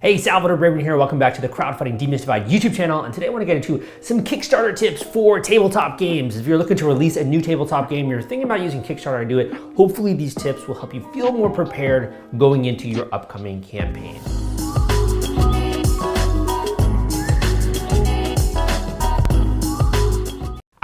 Hey, Salvador Briggman here. Welcome back to the Crowdfunding Demystified YouTube channel. And today I want to get into some Kickstarter tips for tabletop games. If you're looking to release a new tabletop game, you're thinking about using Kickstarter to do it, hopefully these tips will help you feel more prepared going into your upcoming campaign.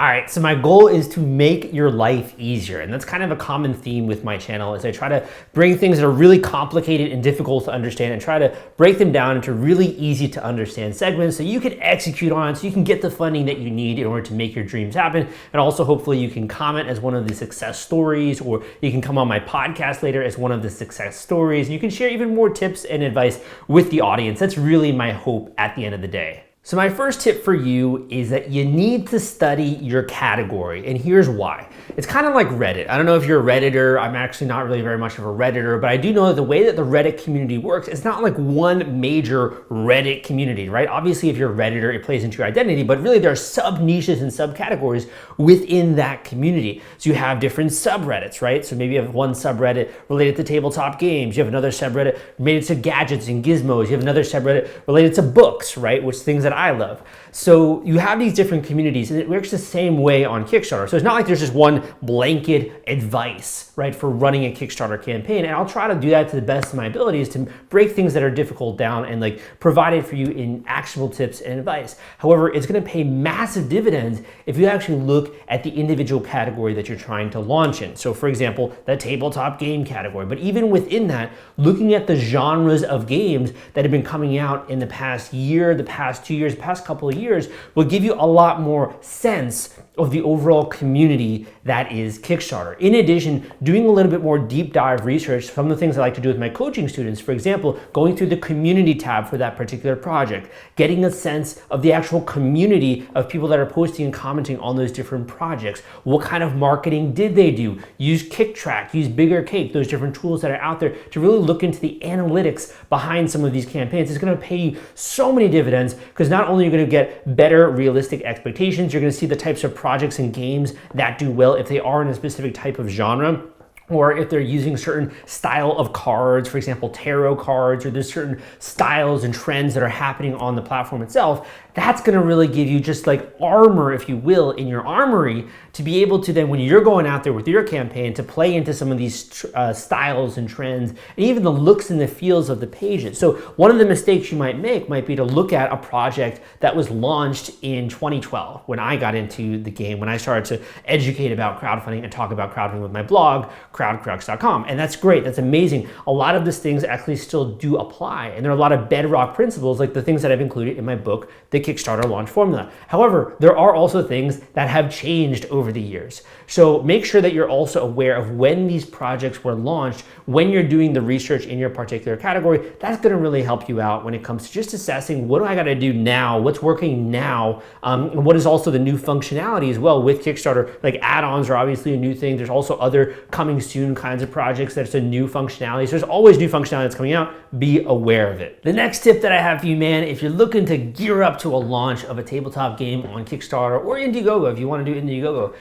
All right, so my goal is to make your life easier. And that's kind of a common theme with my channel is I try to bring things that are really complicated and difficult to understand and try to break them down into really easy to understand segments so you can execute on it, so you can get the funding that you need in order to make your dreams happen. And also hopefully you can comment as one of the success stories, or you can come on my podcast later as one of the success stories. You can share even more tips and advice with the audience. That's really my hope at the end of the day. So my first tip for you is that you need to study your category, and here's why. It's kind of like Reddit. I don't know if you're a Redditor. I'm actually not really very much of a Redditor, but I do know that the way that the Reddit community works, it's not like one major Reddit community, right? Obviously, if you're a Redditor, it plays into your identity, but really there are sub-niches and subcategories within that community. So you have different subreddits, right? So maybe you have one subreddit related to tabletop games. You have another subreddit related to gadgets and gizmos. You have another subreddit related to books, right? Which things that I love. So you have these different communities, and it works the same way on Kickstarter. So it's not like there's just one blanket advice, right, for running a Kickstarter campaign. And I'll try to do that to the best of my abilities to break things that are difficult down and like provide it for you in actionable tips and advice. However, it's going to pay massive dividends if you actually look at the individual category that you're trying to launch in. So for example, the tabletop game category, but even within that, looking at the genres of games that have been coming out in the past year, the past 2 years, the past couple of years will give you a lot more sense of the overall community that is Kickstarter. In addition, doing a little bit more deep dive research, some of the things I like to do with my coaching students, for example, going through the community tab for that particular project, getting a sense of the actual community of people that are posting and commenting on those different projects. What kind of marketing did they do? Use KickTrack, use Bigger Cake, those different tools that are out there to really look into the analytics behind some of these campaigns. It's going to pay you so many dividends because not only are you going to get better realistic expectations, you're going to see the types of projects and games that do well if they are in a specific type of genre, or if they're using certain style of cards, for example, tarot cards, or there's certain styles and trends that are happening on the platform itself. That's gonna really give you just like armor, if you will, in your armory to be able to then, when you're going out there with your campaign, to play into some of these styles and trends, and even the looks and the feels of the pages. So one of the mistakes you might make might be to look at a project that was launched in 2012, when I got into the game, when I started to educate about crowdfunding and talk about crowdfunding with my blog, crowdcrux.com. And that's great, that's amazing. A lot of these things actually still do apply. And there are a lot of bedrock principles, like the things that I've included in my book, The Kickstarter Launch Formula. However, there are also things that have changed over the years. So make sure that you're also aware of when these projects were launched, when you're doing the research in your particular category. That's gonna really help you out when it comes to just assessing, what do I gotta do now? What's working now? And what is also the new functionality as well with Kickstarter? Like add-ons are obviously a new thing. There's also other coming soon kinds of projects that's a new functionality. So there's always new functionality that's coming out. Be aware of it. The next tip that I have for you, man, if you're looking to gear up to a launch of a tabletop game on Kickstarter or Indiegogo, if you want to do Indiegogo,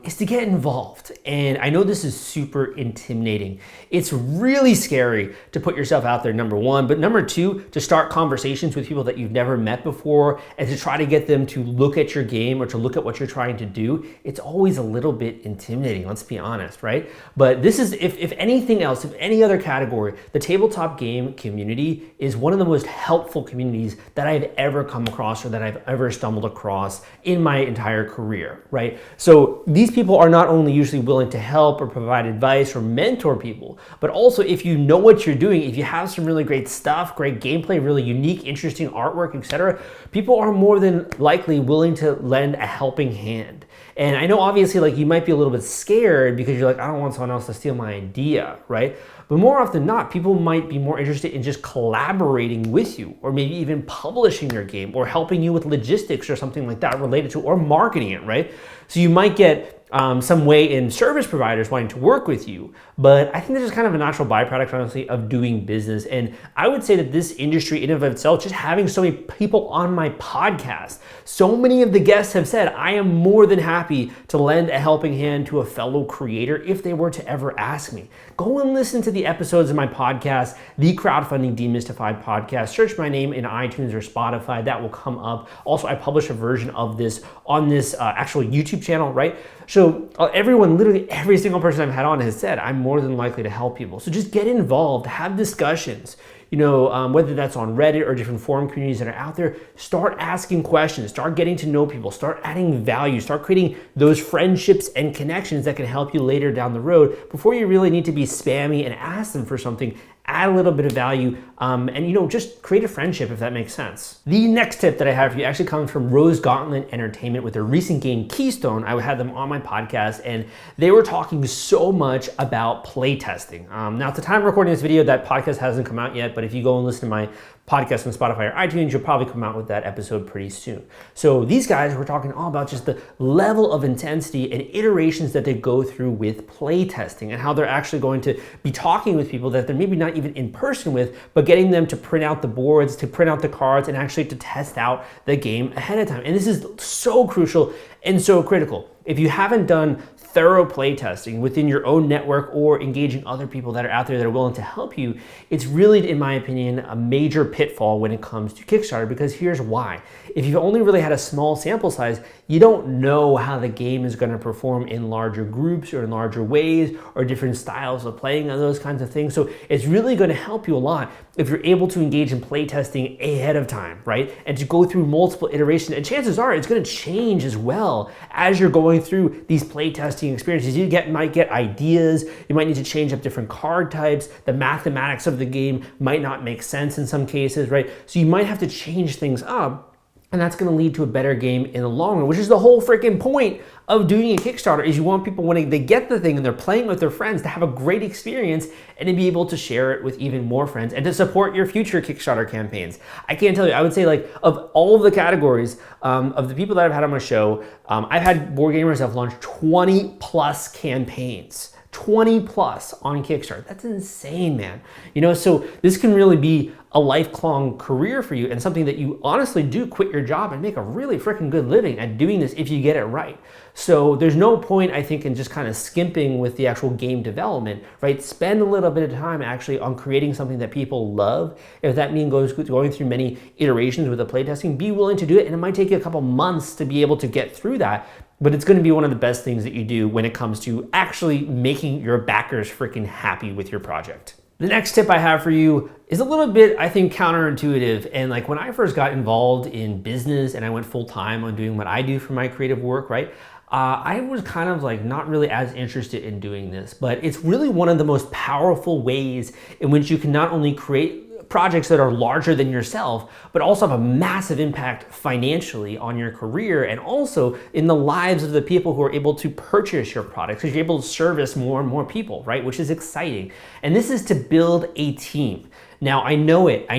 is to get involved. And I know this is super intimidating. It's really scary to put yourself out there, number one, but number two, to start conversations with people that you've never met before and to try to get them to look at your game or to look at what you're trying to do. It's always a little bit intimidating, let's be honest, right? But this is, if anything else, if any other category, the tabletop game community is one of the most helpful communities that I've ever come across or that I've ever stumbled across in my entire career, right? So these people are not only usually willing to help or provide advice or mentor people, but also if you know what you're doing, if you have some really great stuff, great gameplay, really unique, interesting artwork, etc., people are more than likely willing to lend a helping hand. And I know obviously like you might be a little bit scared because you're like, I don't want someone else to steal my idea, right? But more often than not, people might be more interested in just collaborating with you, or maybe even publishing your game, or helping you with logistics or something like that related to, or marketing it, right? So you might get some way in service providers wanting to work with you, but I think this is kind of a natural byproduct, honestly, of doing business. And I would say that this industry in and of itself, just having so many people on my podcast, so many of the guests have said, I am more than happy to lend a helping hand to a fellow creator if they were to ever ask me. Go and listen to the episodes of my podcast, the Crowdfunding Demystified podcast. Search my name in iTunes or Spotify. That will come up. Also, I publish a version of this on this actual YouTube channel, right? So everyone, literally every single person I've had on has said, I'm more than likely to help people. So just get involved, have discussions. You know, whether that's on Reddit or different forum communities that are out there, start asking questions, start getting to know people, start adding value, start creating those friendships and connections that can help you later down the road before you really need to be spammy and ask them for something. Add a little bit of value and, you know, just create a friendship, if that makes sense. The next tip that I have for you actually comes from Rose Gauntlet Entertainment with their recent game Keystone. I had them on my podcast and they were talking so much about playtesting. Now at the time of recording this video, that podcast hasn't come out yet, but if you go and listen to my podcast on Spotify or iTunes, you'll probably come out with that episode pretty soon. So these guys were talking all about just the level of intensity and iterations that they go through with playtesting and how they're actually going to be talking with people that they're maybe not even in person with, but getting them to print out the boards, to print out the cards, and actually to test out the game ahead of time. And this is so crucial and so critical. If you haven't done thorough playtesting within your own network or engaging other people that are out there that are willing to help you, it's really, in my opinion, a major pitfall when it comes to Kickstarter, because here's why. If you've only really had a small sample size, you don't know how the game is going to perform in larger groups or in larger ways or different styles of playing and those kinds of things. So it's really going to help you a lot if you're able to engage in playtesting ahead of time, right? And to go through multiple iterations. And chances are it's going to change as well as you're going through these playtesting experiences. You might get ideas, you might need to change up different card types, the mathematics of the game might not make sense in some cases, right? So you might have to change things up, and that's going to lead to a better game in the long run, which is the whole freaking point of doing a Kickstarter. Is you want people, when they get the thing and they're playing with their friends, to have a great experience and to be able to share it with even more friends and to support your future Kickstarter campaigns. I can't tell you, I would say, like, of all of the categories of the people that I've had on my show, I've had board gamers that have launched 20 plus campaigns. 20 plus on Kickstarter. That's insane, man. You know, so this can really be a lifelong career for you and something that you honestly do quit your job and make a really freaking good living at doing this if you get it right. So there's no point, I think, in just kind of skimping with the actual game development, right? Spend a little bit of time actually on creating something that people love. If that means going through many iterations with the playtesting, be willing to do it. And it might take you a couple months to be able to get through that. But it's going to be one of the best things that you do when it comes to actually making your backers freaking happy with your project. The next tip I have for you is a little bit, I think, counterintuitive. And like when I first got involved in business and I went full time on doing what I do for my creative work, right? I was kind of like not really as interested in doing this, but it's really one of the most powerful ways in which you can not only create projects that are larger than yourself, but also have a massive impact financially on your career and also in the lives of the people who are able to purchase your products, because you're able to service more and more people, right? Which is exciting. And this is to build a team. Now, I know it,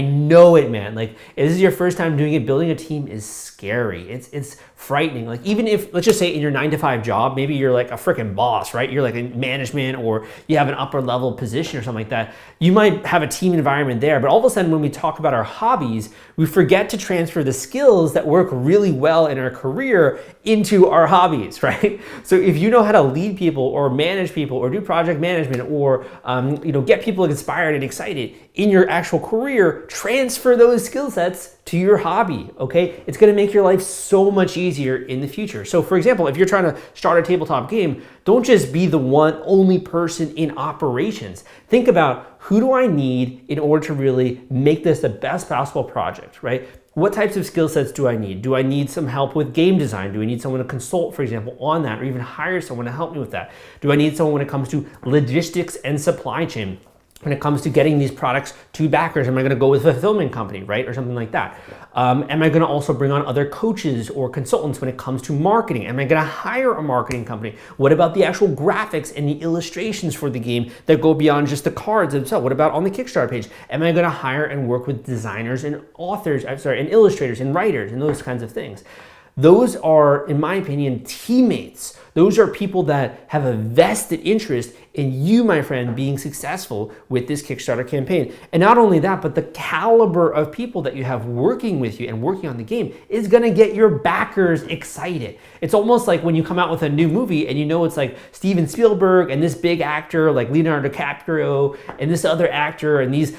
man. Like, if this is your first time doing it, building a team is scary. It's frightening. Like, even if, let's just say in your 9-to-5 job, maybe you're like a freaking boss, right? You're like in management or you have an upper level position or something like that. You might have a team environment there, but all of a sudden when we talk about our hobbies, we forget to transfer the skills that work really well in our career into our hobbies, right? So if you know how to lead people or manage people or do project management or get people inspired and excited in your actual career, transfer those skill sets to your hobby, okay? It's gonna make your life so much easier in the future. So for example, if you're trying to start a tabletop game, don't just be the only person in operations. Think about, who do I need in order to really make this the best possible project, right? What types of skill sets do I need? Do I need some help with game design? Do I need someone to consult, for example, on that, or even hire someone to help me with that? Do I need someone when it comes to logistics and supply chain? When it comes to getting these products to backers, am I going to go with a fulfillment company, right? Or something like that. Am I going to also bring on other coaches or consultants when it comes to marketing? Am I going to hire a marketing company? What about the actual graphics and the illustrations for the game that go beyond just the cards themselves? What about on the Kickstarter page? Am I going to hire and work with designers and authors, and illustrators and writers and those kinds of things? Those are, in my opinion, teammates. Those are people that have a vested interest in you, my friend, being successful with this Kickstarter campaign. And not only that, but the caliber of people that you have working with you and working on the game is gonna get your backers excited. It's almost like when you come out with a new movie and you know it's like Steven Spielberg and this big actor like Leonardo DiCaprio and this other actor and these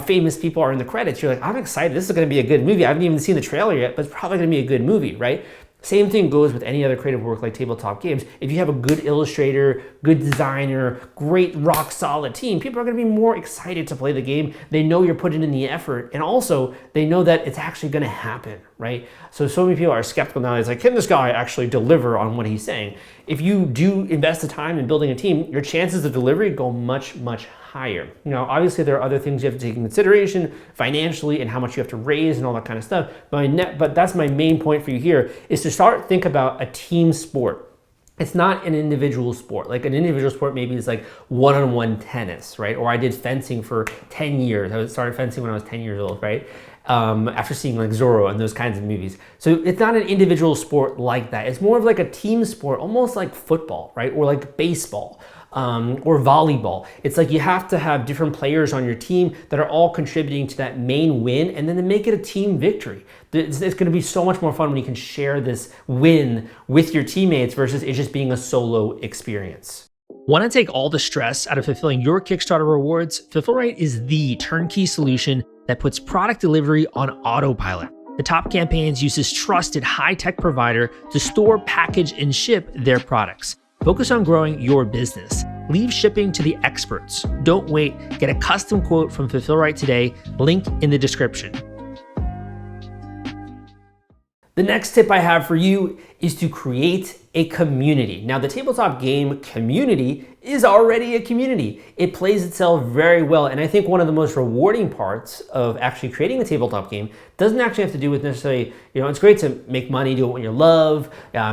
famous people are in the credits. You're like, I'm excited, this is gonna be a good movie. I haven't even seen the trailer yet, but it's probably gonna be a good movie, right? Same thing goes with any other creative work like tabletop games. If you have a good illustrator, good designer, great rock solid team, people are gonna be more excited to play the game. They know you're putting in the effort, and also they know that it's actually gonna happen, right? So many people are skeptical now. It's like, can this guy actually deliver on what he's saying? If you do invest the time in building a team, your chances of delivery go much, much higher. You know, obviously there are other things you have to take into consideration financially and how much you have to raise and all that kind of stuff. But that's my main point for you here is to think about a team sport. It's not an individual sport. Like an individual sport maybe is like one-on-one tennis, right? Or I did fencing for 10 years. I started fencing when I was 10 years old, right? After seeing like Zorro and those kinds of movies. So it's not an individual sport like that. It's more of like a team sport, almost like football, right? Or like baseball. Or volleyball. It's like you have to have different players on your team that are all contributing to that main win, and then to make it a team victory. It's going to be so much more fun when you can share this win with your teammates versus it just being a solo experience. Want to take all the stress out of fulfilling your Kickstarter rewards? Fulfillrite is the turnkey solution that puts product delivery on autopilot. The Top Campaigns uses trusted high-tech provider to store, package, and ship their products. Focus on growing your business. Leave shipping to the experts. Don't wait. Get a custom quote from Fulfillrite today. Link in the description. The next tip I have for you is to create a community. Now, the tabletop game community is already a community. It plays itself very well, and I think one of the most rewarding parts of actually creating a tabletop game doesn't actually have to do with necessarily, you know, it's great to make money, do it when you love,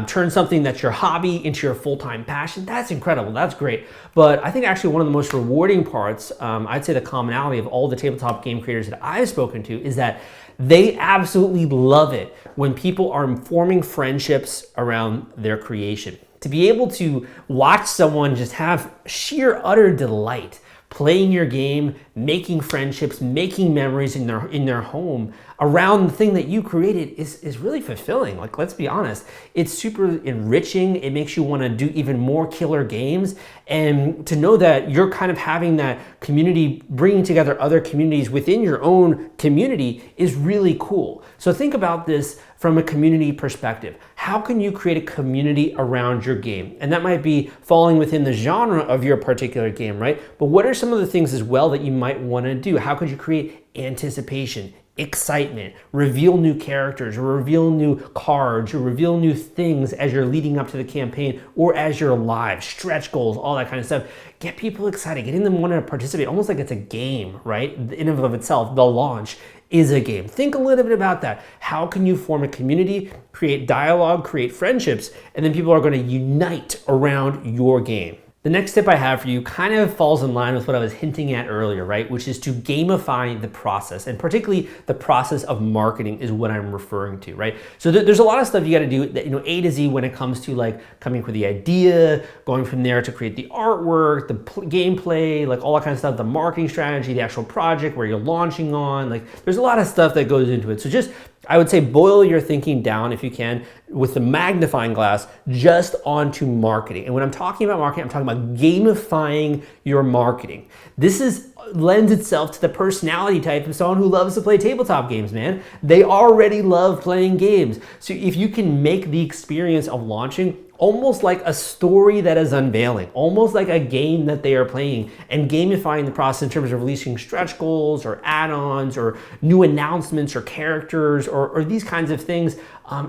turn something that's your hobby into your full-time passion. That's incredible, that's great. But I think actually one of the most rewarding parts, I'd say the commonality of all the tabletop game creators that I've spoken to is that they absolutely love it when people are forming friendships around their creation. To be able to watch someone just have sheer utter delight playing your game, making friendships, making memories in their home around the thing that you created is really fulfilling. Like, let's be honest, it's super enriching. It makes you want to do even more killer games. And to know that you're kind of having that community, bringing together other communities within your own community is really cool. So think about this from a community perspective. How can you create a community around your game? And that might be falling within the genre of your particular game, right? But what are some of the things as well that you might want to do? How could you create anticipation, excitement, reveal new characters, or reveal new cards, or reveal new things as you're leading up to the campaign, or as you're live, stretch goals, all that kind of stuff. Get people excited, getting them want to participate, almost like it's a game, right? In and of itself, the launch is a game. Think a little bit about that. How can you form a community, create dialogue, create friendships, and then people are going to unite around your game? The next tip I have for you kind of falls in line with what I was hinting at earlier, right? Which is to gamify the process, and particularly the process of marketing is what I'm referring to, right? So there's a lot of stuff you got to do, that, you know, A to Z when it comes to like coming up with the idea, going from there to create the artwork, the gameplay, like all that kind of stuff, the marketing strategy, the actual project where you're launching on. Like, there's a lot of stuff that goes into it. So just, I would say, boil your thinking down, if you can, with the magnifying glass just onto marketing. And when I'm talking about marketing, I'm talking about gamifying your marketing. This lends itself to the personality type of someone who loves to play tabletop games, man. They already love playing games. So if you can make the experience of launching almost like a story that is unveiling, almost like a game that they are playing, and gamifying the process in terms of releasing stretch goals or add-ons or new announcements or characters or these kinds of things,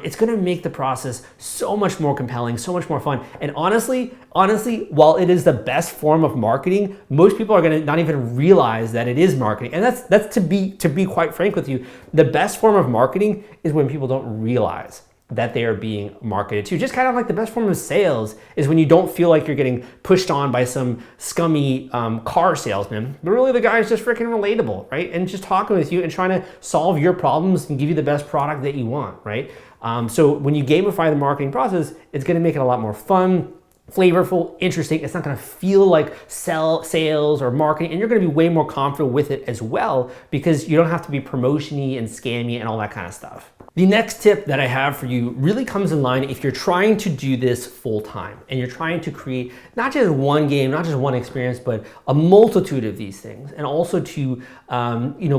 it's gonna make the process so much more compelling, so much more fun. And honestly, while it is the best form of marketing, most people are gonna not even realize that it is marketing. And that's to be quite frank with you, the best form of marketing is when people don't realize that they are being marketed to. Just kind of like the best form of sales is when you don't feel like you're getting pushed on by some scummy car salesman, but really the guy is just freaking relatable, right? And just talking with you and trying to solve your problems and give you the best product that you want, right? So when you gamify the marketing process, it's gonna make it a lot more fun, flavorful, interesting. It's not gonna feel like sales or marketing, and you're gonna be way more comfortable with it as well because you don't have to be promotion-y and scammy and all that kind of stuff. The next tip that I have for you really comes in line if you're trying to do this full time and you're trying to create not just one game, not just one experience, but a multitude of these things, and also to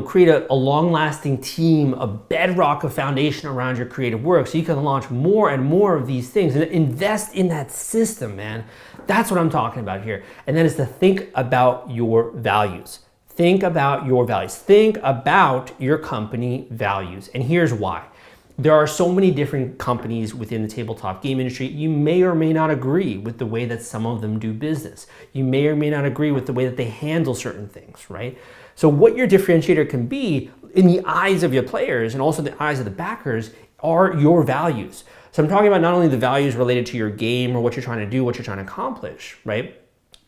create a long-lasting team, a bedrock, a foundation around your creative work so you can launch more and more of these things and invest in that system, man. That's what I'm talking about here. And that is to think about your values. Think about your values. Think about your company values. And here's why. There are so many different companies within the tabletop game industry. You may or may not agree with the way that some of them do business. You may or may not agree with the way that they handle certain things, right? So what your differentiator can be in the eyes of your players and also the eyes of the backers are your values. So I'm talking about not only the values related to your game or what you're trying to do, what you're trying to accomplish, right?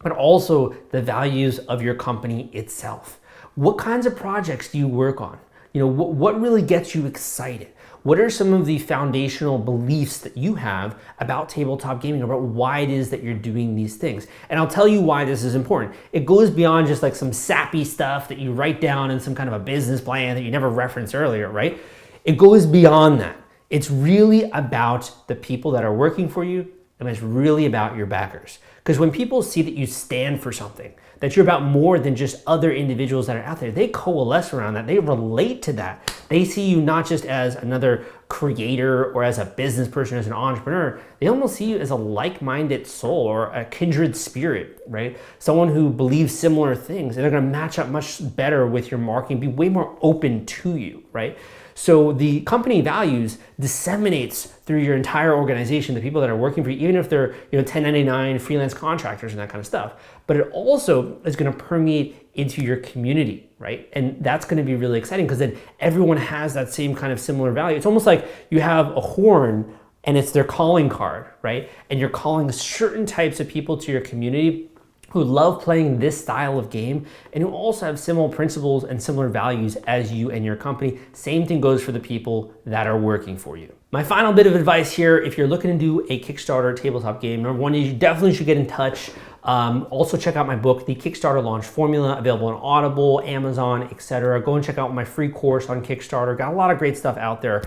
But also the values of your company itself. What kinds of projects do you work on? What really gets you excited? What are some of the foundational beliefs that you have about tabletop gaming, about why it is that you're doing these things? And I'll tell you why this is important. It goes beyond just like some sappy stuff that you write down in some kind of a business plan that you never referenced earlier, right? It goes beyond that. It's really about the people that are working for you, and it's really about your backers. Because when people see that you stand for something, that you're about more than just other individuals that are out there, they coalesce around that, they relate to that. They see you not just as another creator or as a business person, as an entrepreneur, they almost see you as a like-minded soul or a kindred spirit, right? Someone who believes similar things, and they're gonna match up much better with your marketing, be way more open to you, right? So the company values disseminates through your entire organization, the people that are working for you, even if they're 1099 freelance contractors and that kind of stuff. But it also is going to permeate into your community, right? And that's going to be really exciting because then everyone has that same kind of similar value. It's almost like you have a horn and it's their calling card, right? And you're calling certain types of people to your community who love playing this style of game and who also have similar principles and similar values as you and your company. Same thing goes for the people that are working for you. My final bit of advice here, if you're looking to do a Kickstarter tabletop game, number one is you definitely should get in touch. Also check out my book, The Kickstarter Launch Formula, available on Audible, Amazon, etc. Go and check out my free course on Kickstarter. Got a lot of great stuff out there.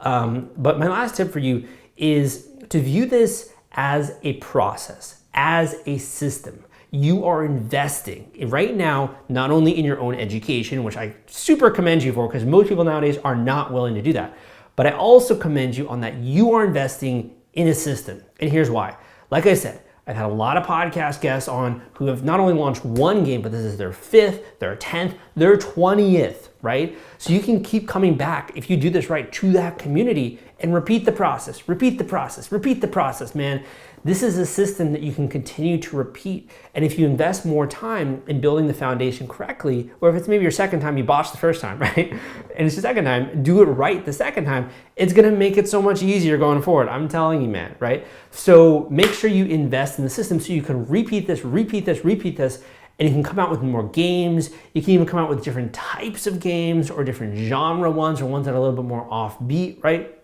But my last tip for you is to view this as a process, as a system. You are investing right now, not only in your own education, which I super commend you for because most people nowadays are not willing to do that, but I also commend you on that you are investing in a system. And here's why. Like I said, I've had a lot of podcast guests on who have not only launched one game, but this is their 5th, their 10th, their 20th, right? So you can keep coming back if you do this right to that community and repeat the process, repeat the process, repeat the process, man. This is a system that you can continue to repeat. And if you invest more time in building the foundation correctly, or if it's maybe your second time, you botched the first time, right? And it's the second time, do it right the second time, it's gonna make it so much easier going forward. I'm telling you, man, right? So make sure you invest in the system so you can repeat this, repeat this, repeat this, and you can come out with more games. You can even come out with different types of games or different genre ones or ones that are a little bit more offbeat, right?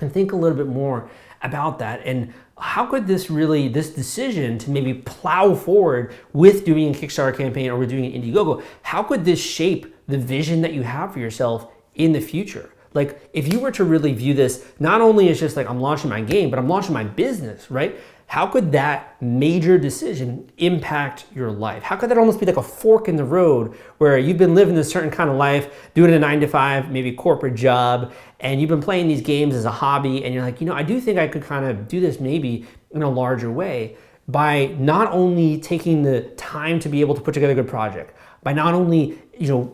And think a little bit more about that. And how could this decision to maybe plow forward with doing a Kickstarter campaign or with doing an Indiegogo, how could this shape the vision that you have for yourself in the future? Like if you were to really view this, not only as just like I'm launching my game, but I'm launching my business, right? How could that major decision impact your life? How could that almost be like a fork in the road where you've been living this certain kind of life, doing a 9-to-5, maybe corporate job, and you've been playing these games as a hobby, and you're like, I do think I could kind of do this maybe in a larger way by not only taking the time to be able to put together a good project, by not only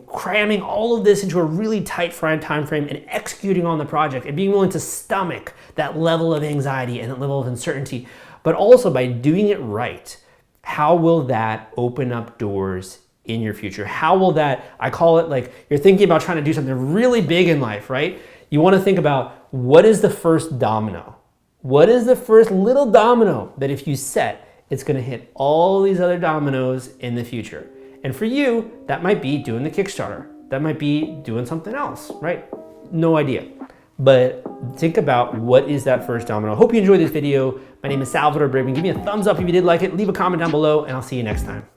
cramming all of this into a really tight time frame and executing on the project and being willing to stomach that level of anxiety and that level of uncertainty, but also by doing it right. How will that open up doors in your future? How will that, I call it like you're thinking about trying to do something really big in life, right? You want to think about what is the first domino? What is the first little domino that if you set, it's gonna hit all these other dominoes in the future? And for you, that might be doing the Kickstarter. That might be doing something else, right? No idea. But think about what is that first domino. Hope you enjoyed this video. My name is Salvador Briggman. Give me a thumbs up if you did like it. Leave a comment down below, and I'll see you next time.